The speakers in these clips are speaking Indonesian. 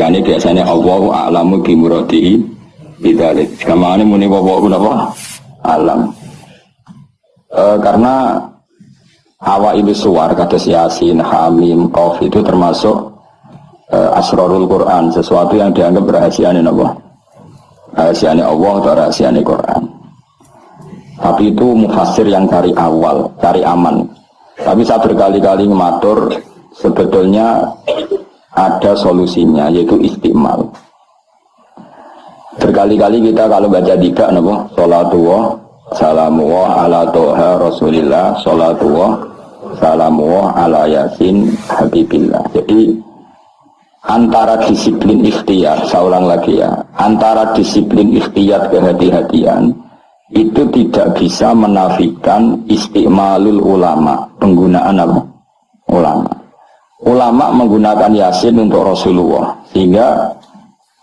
ngendikane biasanya Allahu a'lamu bi muradihi bidzalik. Kamane muni wallahu napa alam. Karena awal suwar kados Yasin, Hamim, Qaf itu termasuk asrarul Quran, sesuatu yang dianggap rahasiane napa? Rahasiane Allah atau rahasiane Quran. Tapi itu mufassir yang cari awal, cari aman. Tapi saya berkali-kali ngematur sebetulnya ada solusinya, yaitu istimal. Berkali-kali kita kalau baca tiga napa? Salatullah salamullah ala toha rasulillah, salatullah salamullah ala yasin habibillah. Jadi antara disiplin ikhtiar, saya ulang lagi ya, antara disiplin ikhtiar kehati-hatian itu tidak bisa menafikan istimalul ulama, penggunaan apa? Ulama. Ulama menggunakan Yasin untuk Rasulullah, sehingga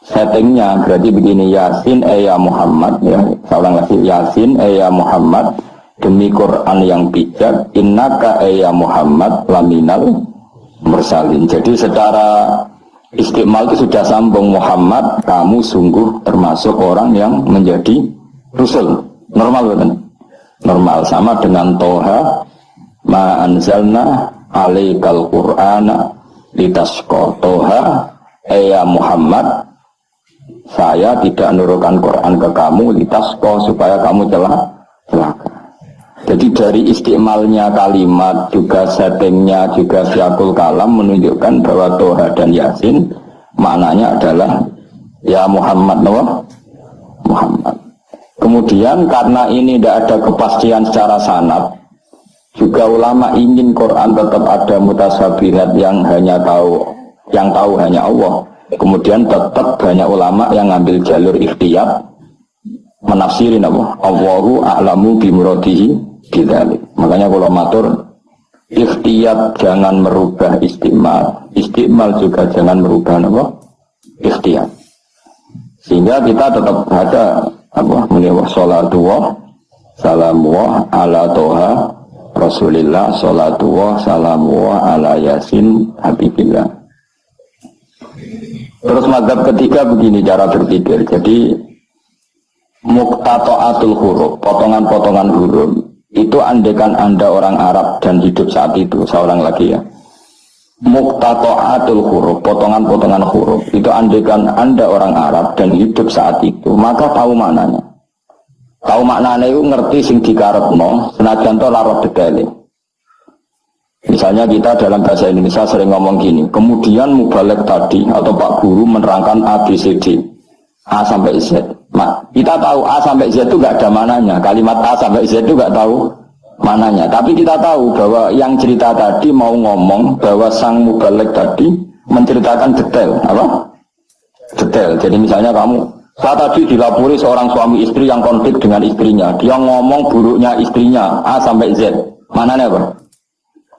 settingnya berarti begini, Yasin ya Muhammad, ya, saya ulang lagi, Yasin ya Muhammad, demi Quran yang bijak, innaka ya Muhammad laminal mursalin. Jadi secara istimal itu sudah sambung, Muhammad kamu sungguh termasuk orang yang menjadi Rasul. Normal betul? Normal, sama dengan Toha ma anzalna alaikal qur'ana litasqa. Toha ya Muhammad, saya tidak menurunkan Quran ke kamu litasqa, supaya kamu celaka. Jadi dari istimalnya kalimat, juga settingnya, juga siakul kalam menunjukkan bahwa Toha dan Yasin maknanya adalah ya Muhammad, Muhammad. Kemudian karena ini tidak ada kepastian secara sanad, juga ulama ingin Quran tetap ada mutasyabihat yang tahu hanya Allah. Kemudian tetap banyak ulama yang ngambil jalur ikhtiyar menafsirin apa? Allahu a'lamu bi muradihi bidzalik. Makanya kalau matur ikhtiyar jangan merubah istimal, istimal juga jangan merubah apa? Ikhtiyar. Sehingga kita tetap ada apa? Menewah salatullah salamullah ala toha rasulillah, salatullah salamullah ala yasin habibillah. Terus mazhab ketiga begini cara berpikir. Jadi muqtata'atul huruf, potongan-potongan huruf itu andekan Anda orang Arab dan hidup saat itu, saya ulang lagi ya. Muqtata'atul huruf, potongan-potongan huruf itu andekan Anda orang Arab dan hidup saat itu, maka tahu maknanya. Tahu maknanya itu ngerti sing dikarepno, senajan to lara detaile. Misalnya kita dalam bahasa Indonesia sering ngomong gini, kemudian mubalek tadi atau Pak Guru menerangkan A, B, C, D, A sampai Z. Nah, kita tahu A sampai Z itu nggak ada mananya, kalimat A sampai Z itu nggak tahu mananya. Tapi kita tahu bahwa yang cerita tadi mau ngomong bahwa sang mubalek tadi menceritakan detail, apa? Detail. Jadi misalnya saya tadi dilapori seorang suami istri yang konflik dengan istrinya, dia ngomong buruknya istrinya A sampai Z. Mananya apa?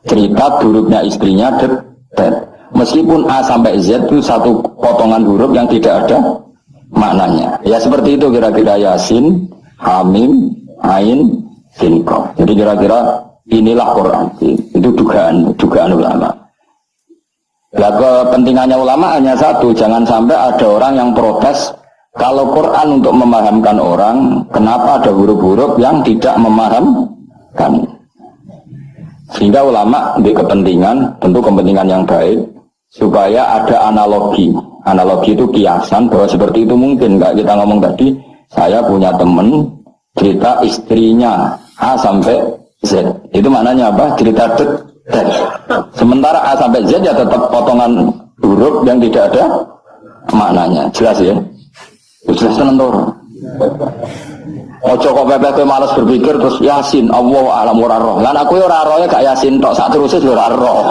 Cerita buruknya istrinya detail. Meskipun A sampai Z itu satu potongan huruf yang tidak ada maknanya. Ya seperti itu kira-kira Yasin, Hamim, Ain, Sin, Qaf. Jadi kira-kira inilah Quran. Itu dugaan ulama. Nah, kepentingannya ulama hanya satu, jangan sampai ada orang yang protes kalau Quran untuk memahamkan orang, kenapa ada huruf-huruf yang tidak memahamkan. Sehingga ulama di kepentingan, tentu kepentingan yang baik, supaya ada analogi. Analogi itu kiasan bahwa seperti itu mungkin. Enggak, kita ngomong tadi, saya punya teman cerita istrinya A sampai Z. Itu maknanya apa? Cerita detail. Sementara A sampai Z ya tetap potongan huruf yang tidak ada maknanya. Jelas ya? Jelas tentu. Ojo kok pepe malas berpikir terus Yasin Allah alam ora roh. Lan aku ora rohe gak Yasin tok, sak terus ora roh.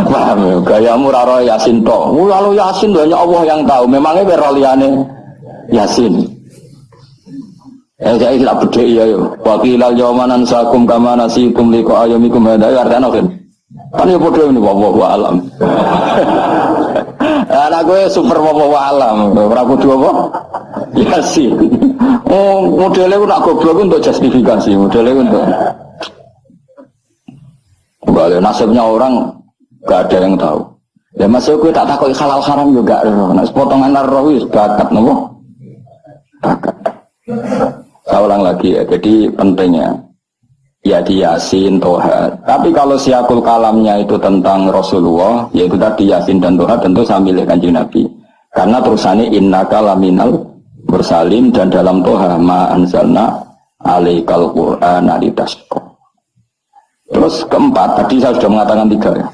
Paham, gayamu ora roh Yasin tok. Lalu Yasin hanya Allah yang tahu. Memangnya ora liyane Yasin. Saya tidak bedhe ya yo. Wa qilal yawma nansakum kama nasikum liqa ayyamikum hadza artane kan. Kan yo padha ini wallahu alam. Anak gue super wallahu alam. Ora kudu apa? Yasin. Oh, modelnya nak goblok untuk justifikasi, modelnya untuk balik nasibnya orang gak ada yang tahu. Ya masuk kowe tak takoki halal haram juga roh. Nek potongan roh wis bakat nopo? Bakat. Saya ulang lagi ya. Jadi pentingnya ya di Yasin, Toha. Tapi kalau siakul kalamnya itu tentang Rasulullah, yaitu tadi Yasin dan Toha, tentu saya milih Kanjeng Nabi. Karena terusannya innaka laminal mursalin dan dalam Toha ma anzalna alaikal qur'ana litasqa. Terus keempat, tadi saya sudah mengatakan 3 ya.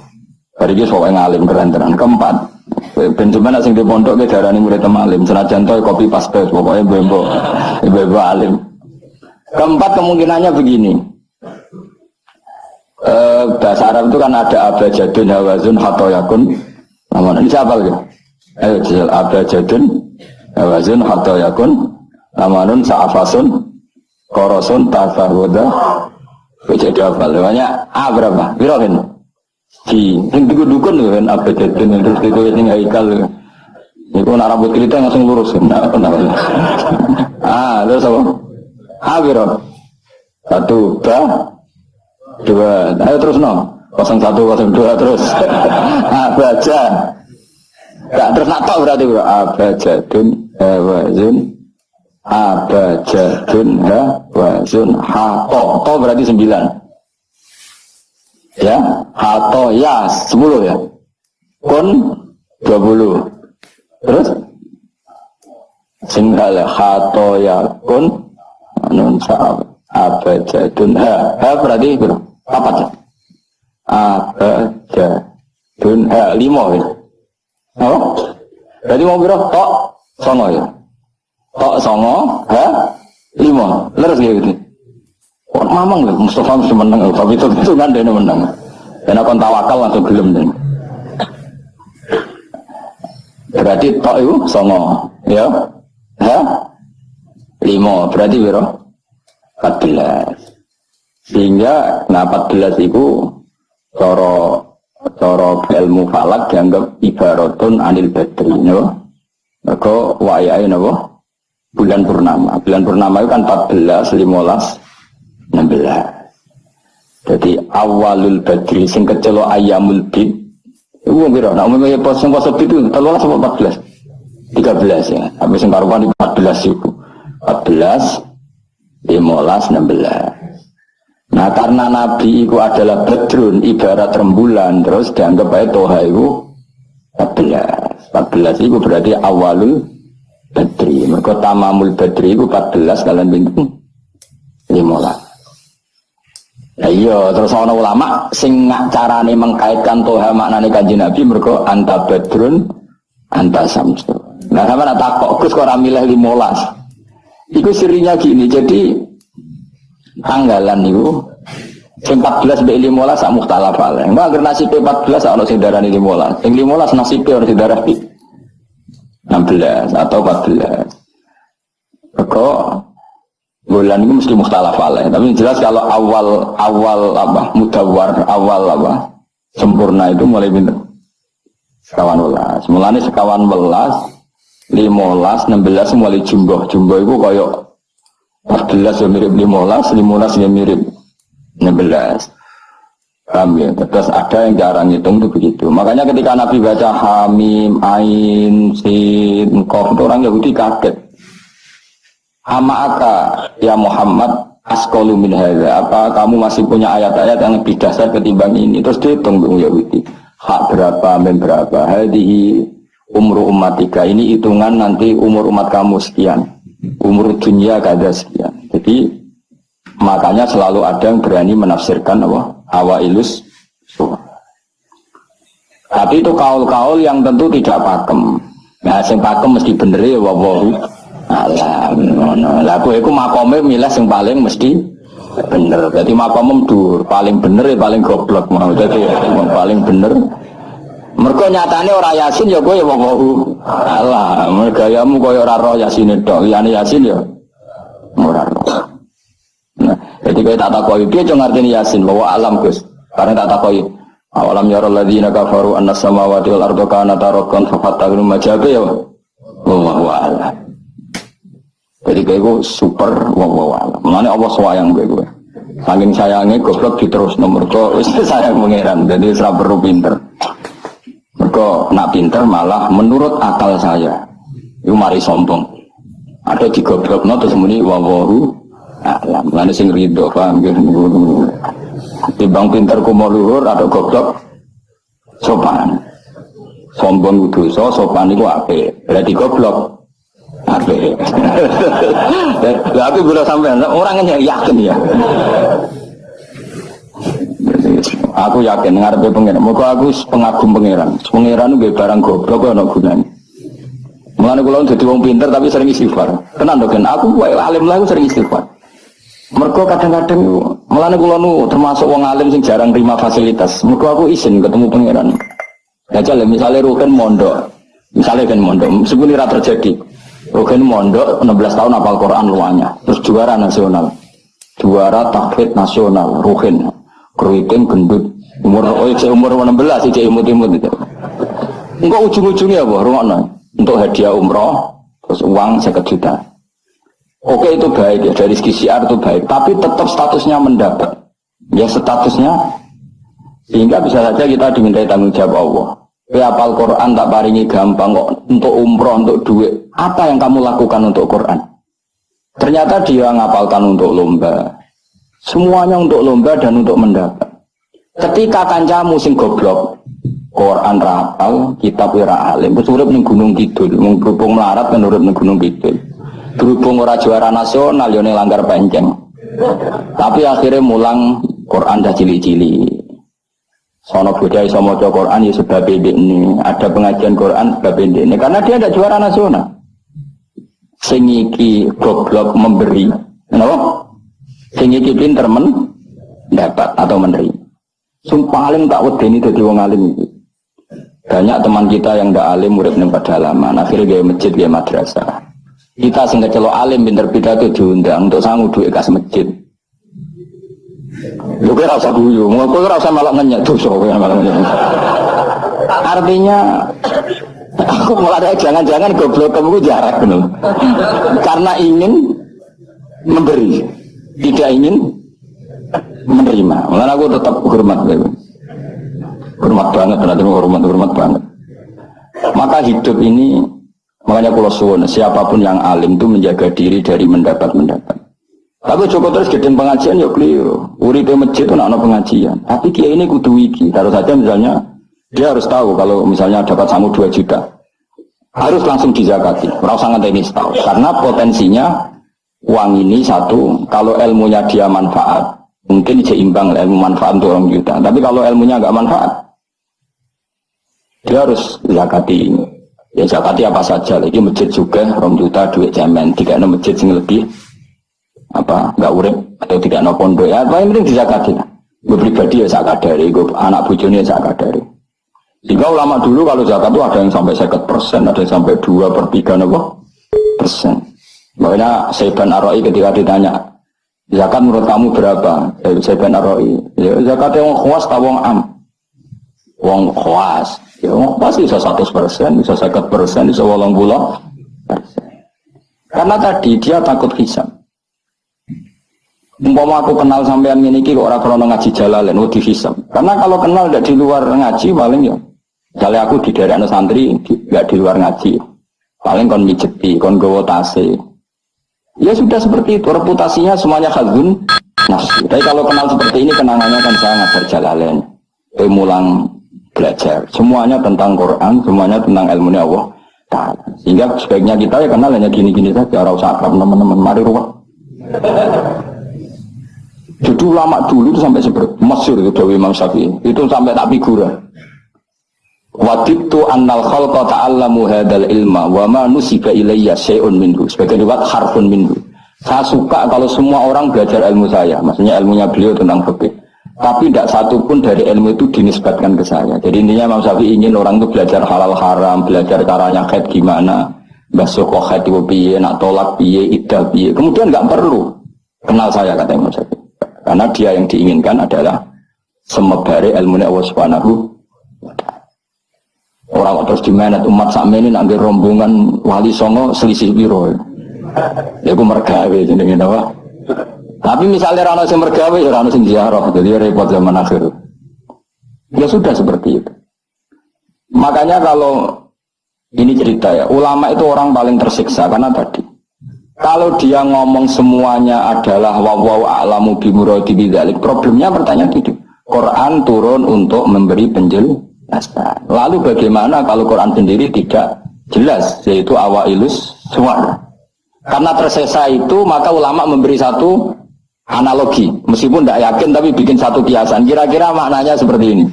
Hari ini soalnya ngalim keren-keren. Keempat, Benjamin asing di pondok ke darah ini murid alim. Senajan toy kopi paste, pokoknya ibu alim. Keempat kemungkinannya begini. Bahasa Arab itu kan ada abajadun, hawazun, hatoyakun. Ini siapa lagi? Ayo jajal abajadun, hawazun, hatoyakun. Namanun, sa'afasun, korosun, tafahuda. Jadi apa? Namanya A berapa? Birohin. Di dukun kan abajadun terus itu yang haikal. Itu nak rambut kita langsung lurus kan. Terus apa? A biroh. 1, 2. Ayo terus no. 01, 02 terus. Baca. Enggak terus nak tok berarti bro. Abajadun hawazun. Abajadun hawazun. To berarti 9. Ya, hato ya 10 ya. Kun 20. Terus singgal hato ya kun nun sa'ab abajadun berarti berapa? 4 ya. Abajadun 5 ya. Oh? Berarti mau berapa? Tok songo ya. Tok songo 5. Leres gitu. Kok mamang lho Mustafa mesti menang, tapi itu kan dia menang. Dan aku tawakal langsung gelem nih. Berarti tok itu songo, ya? 5 berarti berapa? 14. Sehingga 14 itu cara ilmu falak dianggap ibaratun anil badri, no? Maka wayahe napa? Bulan purnama. Bulan purnama itu kan 14, 15, 16. Jadi awalul badri sing kecelo ayamul bid. Iku pira? Nek umumnya poso bid itu 13 atau 14? 13 ya. Habis sing karuan 14 itu. 14, 15, 16. Nah karena Nabi itu adalah badrun ibarat rembulan, terus dianggap bae toha itu 14. 14 itu berarti awalul badri. Mergo tamamul badri itu 14 kalian pintu 15. Ya iya, terus ana ulama sing carane mengkaitkan toha maknane Kanjeng Nabi mergo anta badrun anta samsu. Nah sampe nak takok Gus kok ora milih 15. Iku sirinya gini, jadi tanggalan niku sing 14 mbek 15 sak mukhtalaf ale. Mbak agar nasibe 14 ana sing darani 15. Sing 15 nasibe ana sing darani 16 atau 14. Mergo bulan ini mesti mukhtalaf alaih, tapi jelas kalau awal apa mudawwar awal apa sempurna itu mulai pinter sekawan welas, mulane sekawan welas 15, 16 mulai jumbo itu koyok 14 yang mirip 15 yang mirip 16. Paham ya? Terus ada yang jarang hitung itu begitu. Makanya ketika Nabi baca Hamim, Ain, Sin, Qaf itu orang Yahudi kaget. Ama'aka ya Muhammad asqalu min hadza. Apa kamu masih punya ayat-ayat yang lebih dasar ketimbang ini? Terus dihitung Yahudi. Hak berapa, men berapa? Hadihi umru ummatika. Ini hitungan nanti umur umat kamu sekian. Umur dunia kada sekian. Jadi makanya selalu ada yang berani menafsirkan apa? Awailus. Tapi itu kaul-kaul yang tentu tidak pakem. Nah, sing pakem mesti bener ya wawahu. Alah, lah kowe iku makome milih sing paling mesti bener. Dadi makome dur, paling bener ya paling goblok mau. Dadi paling bener. Mergo nyatane ora Yasin ya kowe ya wawahu. Alah, gayamu koyo ora roh Yasin tok. Liyane Yasin ya ora roh. Nah, jadi kowe tak takoki piye yo ngartine Yasin bahwa alam Gus. Karena tak takoki awalam ya alladzina kafaru annas samawati wal ardu kanata rakan fafatahnu majabe ya. Wallahu a'lam. Jadi kayak gue super wawawa. Mulanya Allah sayang gue. Saking sayangnya goblok diterus nomor gue sayang mengeran. Jadi serah perlu pinter. Mergo nak pinter malah menurut akal saya. Iku mari sombong. Ada digoblokno terus muni wawahu alam. Lan sing rido paham nggih. Timbang pinter ku mau luhur ada goblok sopan. Sombong dosa, sopan iku apik. Berarti goblok apik. Lah aku bila sampean orang yakin ya. Aku yakin ngarepe pangeran. Muga aku pengagum pangeran. Pangeran nggih barang goblok ana gunane. Mulane kula dadi wong pinter tapi sering istighfar. Tenan to kan aku wae alim lah aku sering istighfar. Mergo kadang-kadang mulane kula nu termasuk wong alim sing jarang terima fasilitas. Mergo aku izin ketemu pangeran. Ya misalnya Rukin mondok. Misalnya kan mondok, meskipun ini terjadi. Rukin mondok 16 tahun hafal Quran luanya. Terus juara nasional. Juara tahfidz nasional Rukin. Keriting gendut umur 16 sih imut-imut itu. Enggak ujung-ujungnya apa rumakna untuk hadiah umroh terus uang 50 juta. Oke itu baik ya dari segi syiar itu baik, tapi tetap statusnya mendapat. Ya statusnya sehingga bisa saja kita dimintai tanggung jawab Allah. Hafal Quran tak paringi gampang kok untuk umroh untuk duit. Apa yang kamu lakukan untuk Quran? Ternyata dia ngapalkan untuk lomba. Semuanya untuk lomba dan untuk mendapat. Ketika kancamu sing goblok, Quran rapal, kitab ora alim, terus urip ning Gunung Kidul, mung berhubung melarat kan urip ning Gunung Kidul. Berhubung ora juara nasional yo ning Langgar Penceng. Tapi akhirnya mulang Quran dah cili-cili. Sono bocah iso maca Quran ya sebab ini, ada pengajian Quran sebab ini karena dia ada juara nasional. Sing iki goblok memberi, kenapa? Sing iki pinter mendapat atau menerima. Paling tak wedeni dadi wong alim iki. Banyak teman kita yang ndak alim urip ning pedalaman, akhirnya gawe masjid, gawe madrasah. Kita sing kecelok alim pinter pidato diundang untuk sangu duit kas masjid. Lho kira usah guyu, ngopo ora usah malah ngenyek dosa kowe malah ngenyek. Artinya aku mulai jangan-jangan goblokmu jarak ngono. Karena ingin memberi, tidak ingin menerima. Malah aku tetap hormat banget, berarti hormat banget. Maka hidup ini, makanya kalau suwun, siapapun yang alim itu menjaga diri dari mendapat. Tapi cukup terus gedeng pengajian ya beliau. Uripe masjid itu nak pengajian. Tapi kiai ini kudu iki. Taruh saja misalnya dia harus tahu kalau misalnya dapat sangu 2 juta, harus langsung dizakati. Ora usah ngenteni setahun. Karena potensinya uang ini satu, kalau ilmunya dia manfaat, mungkin seimbang ilmu manfaat untuk 2 juta. Tapi kalau ilmunya enggak manfaat, dia harus zakati ini. Ya zakati apa saja. Lagi masjid juga 2 juta duit cemen. Tidak ada masjid sing lebih enggak urip atau tidak ada pondok ya. Apa yang penting dizakati. Gue pribadi ya zakat dari, gue anak bojone ya zakat dari. Sehingga ulama dulu kalau zakat itu ada yang sampai 50%, ada yang sampai 2/3 persen. Makanya Saiban Ar-Ra'i ketika ditanya, zakat menurut kamu berapa? Saiban Ar-Ra'i, ya zakatnya wong khawas atau wong am? Wong khawas. Ya wong khawas bisa 100%, bisa 50%, bisa 80%. Karena tadi dia takut hisab. Umpama aku kenal sampean ngene iki kok ora krono ngaji Jalalain wedi hisab. Karena kalau kenal ndak di luar ngaji paling ya. Misalnya aku di daerah santri enggak di luar ngaji. Paling kon mijeti, kon gowo tase. Ya sudah seperti itu, reputasinya semuanya khazun nafsi. Tapi kalau kenal seperti ini kenangannya kan saya ngajar Jalalain. Mulang belajar. Semuanya tentang Quran, semuanya tentang ilmunya Allah Ta'ala. Sehingga sebaiknya kita ya kenal hanya gini-gini saja, ora usah akrab teman-teman, mari ruwet. Jadi ulama dulu itu sampai seperti masyhur itu Dawi Imam Syafi'i. Itu sampai tak figura. Wadibtu annal khalqa ta'allamu hadzal ilma wa ma nusiba ilayya syai'un minhu. Sebagai riwayat harfun minhu. Saya suka kalau semua orang belajar ilmu saya, maksudnya ilmunya beliau tentang fikih. Tapi tidak satu pun dari ilmu itu dinisbatkan ke saya. Jadi intinya Imam Syafi'i ingin orang itu belajar halal haram, belajar caranya haid gimana, basuh kok haid piye, nak tolak piye, iddah piye. Kemudian enggak perlu kenal saya, kata Imam Syafi'i. Karena dia yang diinginkan adalah semebare ilmunya Allah Subhanahu wa ta'ala. Orang terus dimenet umat sakmene nak nggih rombongan wali songo selisih piro. Ya ku mergawe jenenge napa. Tapi misalnya ra ono sing mergawe ya ora ono sing ziarah, jadi repot zaman akhir. Ya sudah seperti itu. Makanya kalau ini cerita ya, ulama itu orang paling tersiksa karena tadi kalau dia ngomong semuanya adalah wallahu a'lamu bimuradi bidzalik, problemnya pertanyaan itu. Quran turun untuk memberi penjelasan. Lalu bagaimana kalau Quran sendiri tidak jelas, yaitu awailus suwar. Karena tersesa itu maka ulama memberi satu analogi, meskipun tidak yakin tapi bikin satu kiasan. Kira-kira maknanya seperti ini.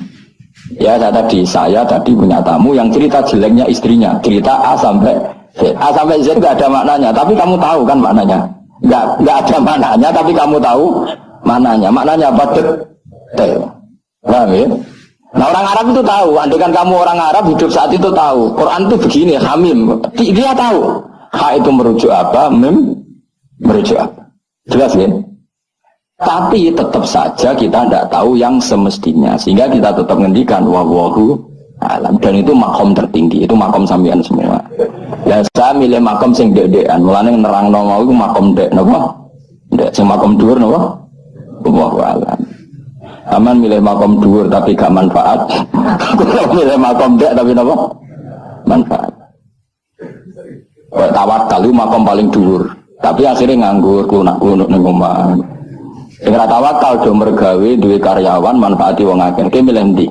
Ya saya tadi punya tamu yang cerita jeleknya istrinya, cerita A sampai Z. A sampai Z nggak ada maknanya, tapi kamu tahu kan maknanya. Nggak ada maknanya, tapi kamu tahu maknanya. Maknanya apa? Detail. Paham ya? Nah orang Arab itu tahu, andaikan kamu orang Arab hidup saat itu tahu. Quran itu begini, hamim. Dia tahu. Ha itu merujuk apa? Mim merujuk apa? Jelas ya? Tapi tetap saja kita tidak tahu yang semestinya, sehingga kita tetap ngendikan wallahu alam, dan itu makom tertinggi, itu makom sampean semua. Ya saya milih makom sing dek-dekan, mulane nerangno mau iku makom dek napa? Dek sing makom dhuwur napa? Wallahu alam. Aman milih makom dhuwur tapi gak manfaat. Milih makom dek tapi napa? Manfaat. Tawakal itu makom paling dhuwur, tapi akhirnya nganggur kunak-kunak ning omah. Sing ora tawakal do mergawe duwe karyawan manfaati wong akeh. Ki milih ndi?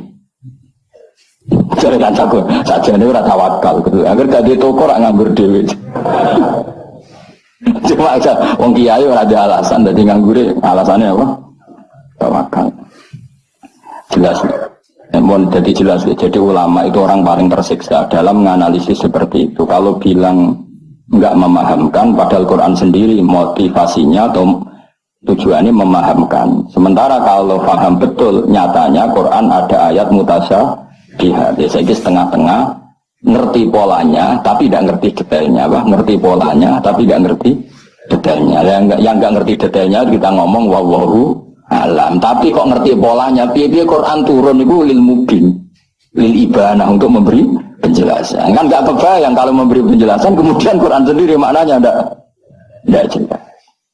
Jare kan sajane ora tawakal gitu. Agar dadi toko ora nganggur dhewe. Cuma aja wong kiai ora ada alasan dadi nganggure, alasannya apa? Tawakal. Jelas. Mohon jadi jelas. Jadi ulama itu orang paling tersiksa dalam menganalisis seperti itu. Kalau bilang enggak memahamkan padahal Quran sendiri motivasinya atau tujuannya memahamkan. Sementara kalau paham betul nyatanya Quran ada ayat mutasyabihat. Saya ini setengah-tengah ngerti polanya tapi tidak ngerti detailnya. Ngerti polanya tapi tidak ngerti detailnya. Yang nggak ngerti detailnya kita ngomong wallahu alam. Tapi kok ngerti polanya? Piye Quran turun itu lil mubin, lil ibanah untuk memberi penjelasan. Kan nggak kebayang kalau memberi penjelasan kemudian Quran sendiri maknanya tidak jelas.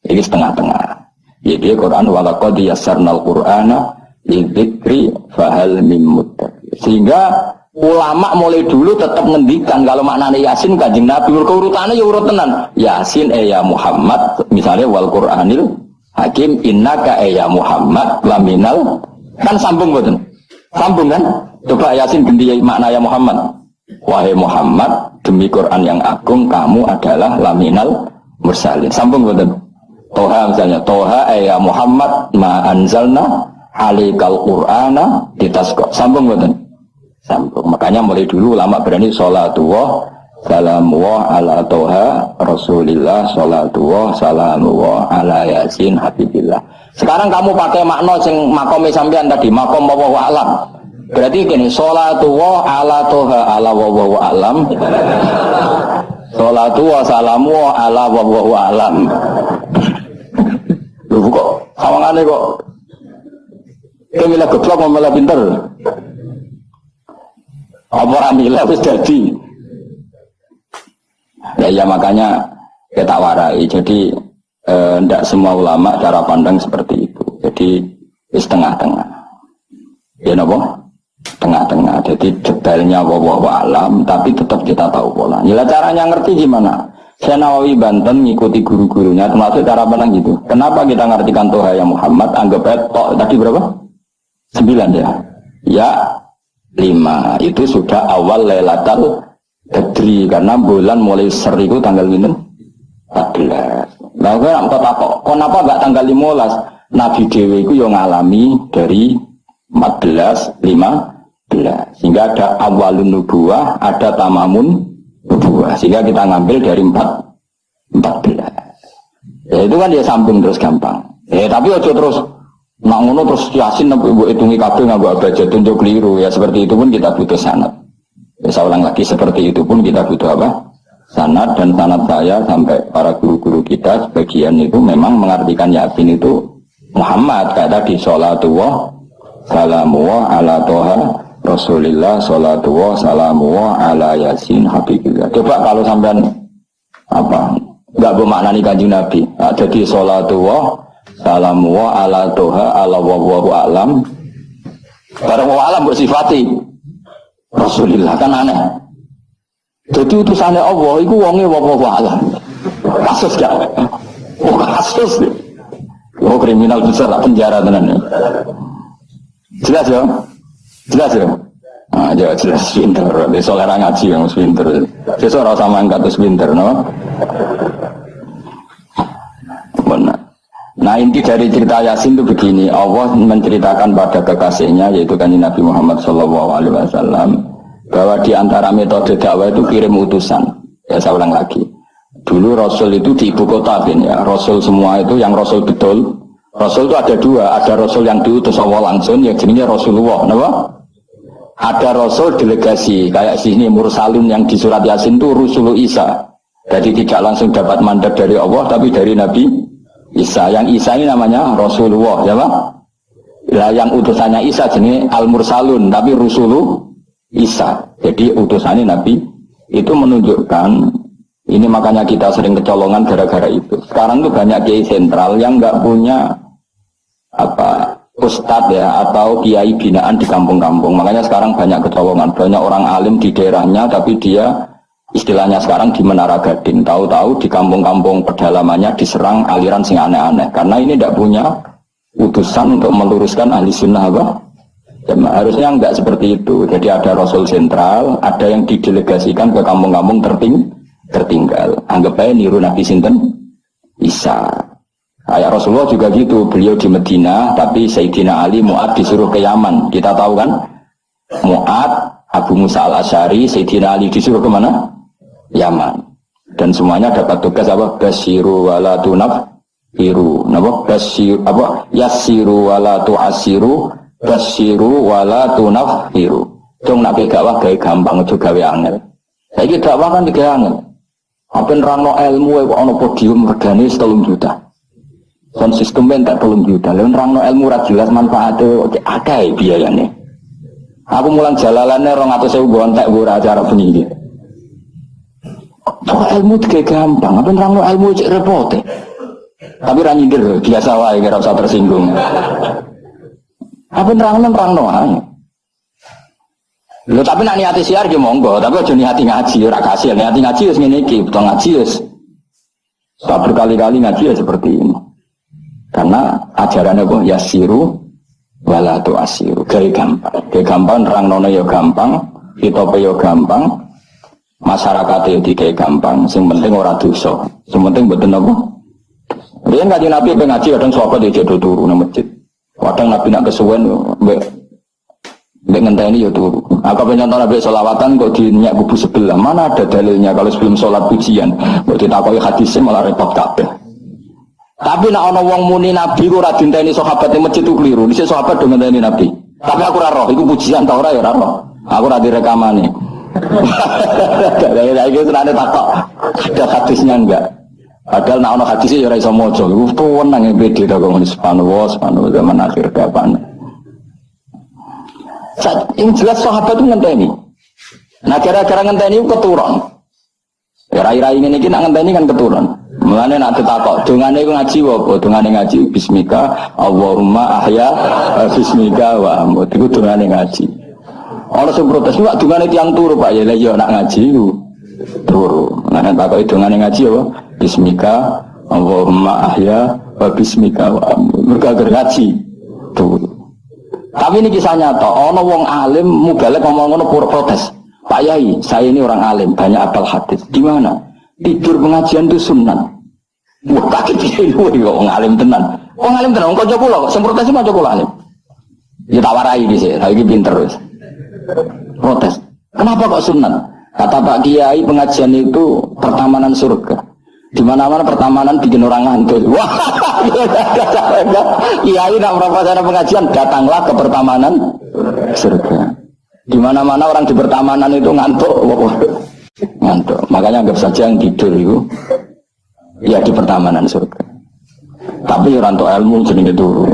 Ini setengah-tengah. Jadi Quran walaqad yassarnal Qur'ana lidzikri fahal mim muddakir. Sehingga ulama mulai dulu tetap ngendikan kalau maknanya Yasin Kanjeng Nabi urutannya ya urut tenan. Yasin ya Muhammad, misalnya wal Qur'anil Hakim innaka ya Muhammad laminal, kan sambung mboten? Sambung kan? Coba Yasin ganti makna ya Muhammad. Wahai Muhammad, demi Quran yang agung kamu adalah laminal mursalin. Sambung mboten? Toha misalnya, Toha ya Muhammad ma anzalna alikal qur'ana ditasqa. Sambung betul? Sambung. Makanya mulai dulu ulama berani sholatullah salamullah ala Toha Rasulillah, sholatullah salamullah ala Yasin Habibillah. Sekarang kamu pakai makna sing makome sampean tadi, makom wallahu alam. Berarti gini, sholatullah ala Toha ala wallahu alam. Sholatullah salamullah ala wallahu alam. Loh kok sawangane kok kemilah goblok mau malah pinter apa ora milah wis dadi ya makanya kita warai. Jadi tidak semua ulama cara pandang seperti itu. Jadi setengah-tengah ya napa tengah-tengah. Jadi detailnya wallahu alam tapi tetap kita tahu pola. Ya caranya ngerti gimana? Saya Nawawi Banten ngikuti guru-gurunya termasuk cara pandang gitu. Kenapa kita ngartikan Toha ya Muhammad? Anggap tok tadi berapa? 9 ya. Ya 5 itu sudah awal Lailatul Qadri karena bulan mulai seri itu tanggal 14. Lalu kenapa enggak tanggal 15? Nabi Dewi itu yang ngalami dari 14, 15 sehingga ada awalun nubuwah, ada tamamun nubuwah, sehingga kita ngambil dari 14. Ya itu kan dia sambung terus gampang. Tapi aja terus nak ngono terus Yasin mbok hitungi kabeh nganggo abjad tunjuk keliru. Ya seperti itu pun kita butuh sanad. Ya saya ulang lagi, seperti itu pun kita butuh apa? Sanad. Dan sanad saya sampai para guru-guru kita sebagian itu memang mengartikan Yasin itu Muhammad kayak tadi sholatullah salamullah ala Toha Rasulillah sholatullah salamullah ala Yasin Habibillah. Coba kalau sampean apa nggak bermaknani Kanjeng Nabi, jadi sholatullah salamullah ala Toha ala wallahu alam barang wa alam bersifati Rasulillah, kan aneh. Jadi utusannya Allah itu wonge wawa-wawa. Kasus gak? Oh kasus. Oh kriminal besar lah, penjara tenan. Jelas ya? Jelas ya? Nah, jelas pinter. Soalnya ngaji yang pinter. Sesuatu sama angkat terus pinter, no? Benar. Nah inti dari cerita Yasin itu begini, Allah menceritakan pada kekasihnya yaitu kanjeng Nabi Muhammad SAW bahwa di antara metode dakwah itu kirim utusan. Ya saya ulang lagi. Dulu Rasul itu di ibu kota ya. Rasul semua itu yang Rasul betul. Rasul itu ada dua, ada Rasul yang diutus Allah langsung, yang jenisnya Rasulullah, kenapa? Ada Rasul delegasi, kayak sini Mursalun yang di surat Yasin itu Rasulullah Isa. Jadi tidak langsung dapat mandat dari Allah, tapi dari Nabi Isa. Yang Isa ini namanya Rasulullah, ya Pak? Nah, yang utusannya Isa jenis Al-Mursalun, tapi Rasulullah Isa. Jadi utusannya Nabi itu menunjukkan, ini makanya kita sering kecolongan gara-gara itu. Sekarang tuh banyak kiai sentral yang nggak punya ustadz ya atau kiai binaan di kampung-kampung. Makanya sekarang banyak kecolongan, banyak orang alim di daerahnya, tapi dia istilahnya sekarang di Menara Gading. Tahu-tahu di kampung-kampung pedalamannya diserang aliran sing aneh-aneh. Karena ini tidak punya utusan untuk meluruskan ahli sunnah apa? Ya, harusnya enggak seperti itu. Jadi ada Rasul sentral, ada yang didelegasikan ke kampung-kampung tertinggal. Anggap aja niru Nabi Sinten Isa. Kayak Rasulullah juga gitu, beliau di Medina, tapi Sayyidina Ali Mu'ad disuruh ke Yaman. Kita tahu kan, Mu'ad, Abu Musa al-Asy'ari, Sayyidina Ali disuruh ke mana? Yaman. Dan semuanya dapat tugas apa? Basyiru wala tunaffiru. Napa? Basyiru apa? Yassiru wala tu'assiru, basyiru wala tunaffiru. Dong nak dakwah gawe gampang aja gawe angel. Saiki dakwah kan gawe angel. Apa nerangno ilmu kok ana podium regane 3 juta. Kon sistemnya tak 3 juta. Lalu nerangno ilmu ra jelas manfaatnya akeh biayane. Aku mulang jalalannya 200.000 gontek ora acara bengi. Kok ilmu itu gampang, apa nerangno ilmu cek repot. Tapi ra nyindir biasa wae ora usah tersinggung. Apa nerangno ae. Lho tapi nak niati siar ki monggo, tapi aja niati ngaji ora kasil. Niati ngaji wis ngene iki, butuh ngaji wis. Tak berkali-kali ngaji ya seperti ini. Karena ajarannya kok yasiru wala tu'asiru, gawe gampang. Gawe gampang nerangno ya gampang, hitope ya gampang. Masyarakat ya digawe gampang, sing penting ora dosa. Sing penting mboten apa? Riyen kanjeng Nabi ngaji kadang sahabat ya jodoh turu nang masjid. Kadang Nabi nak kesuwen mbek ngenteni ya turu. Aku penyanton Nabi selawatan kok dinyak kubu sebelah. Mana ada dalilnya kalau sebelum sholat pujian kok ditakoki hadisnya malah repot kabeh. Tapi nak ana wong muni Nabi ku ora dinteni sahabat e masjid ku kliru. Dhisik sahabat do ngenteni Nabi. Tapi aku ora roh, iku pujian ta ora ya ora roh. Aku ora direkamane. Lah iki senane takok. Ada hadisnya enggak? Padahal nak ana hadisnya ya ora iso maca. Iku tuwenang e pede ta kok ngene subhanallah zaman akhir kapan. Yang jelas sahabat itu ngenteni. Nah gara-gara ngenteni itu keturun. Ya rai-rai ini nak ngenteni kan keturun. Mulane nak ditakok, dongane iku ngaji apa? Dongane ngaji bismika Allahumma ahya bismika wa amut. Iku dongane ngaji. Ana sing protes, "Pak, dongane tiyang turu, Pak." Ya lha iya nak ngaji iku turu. Mulane takoki dongane ngaji apa? Bismika Allahumma ahya wa bismika wa amut. Mergo ngaji turu. Tapi ini kisah nyata, ono wong alim mubalek ngomong ngono protes. Pak Yai, saya ini orang alim, banyak apal hadis. Di mana? Tidur pengajian itu sunnah. Wah, kaget ini wong alim tenan. Wong alim tenan, wong kanca kula kok sing protes kanca kula alim. Ya tak warai dhisik, saiki pinter wis. Protes. Kenapa kok sunnah? Kata Pak Kiai, pengajian itu pertamanan surga. Di mana-mana pertamanan bikin orang ngantuk. Wah, Kiai nak merapakan pengajian, datanglah ke pertamanan surga. Di mana-mana orang di pertamanan itu ngantuk. Ngantuk. Makanya anggap saja yang tidur itu ya di pertamanan surga. Tapi orang tua ilmu jenenge turu.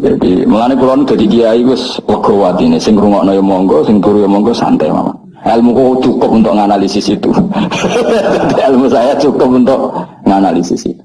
Jadi mulane kula nu dadi kiai wis lega atine, sing ngrungokno ya monggo, sing turu ya monggo santai mawon. Ilmu kok cukup untuk menganalisis itu. Ilmu saya cukup untuk menganalisis itu.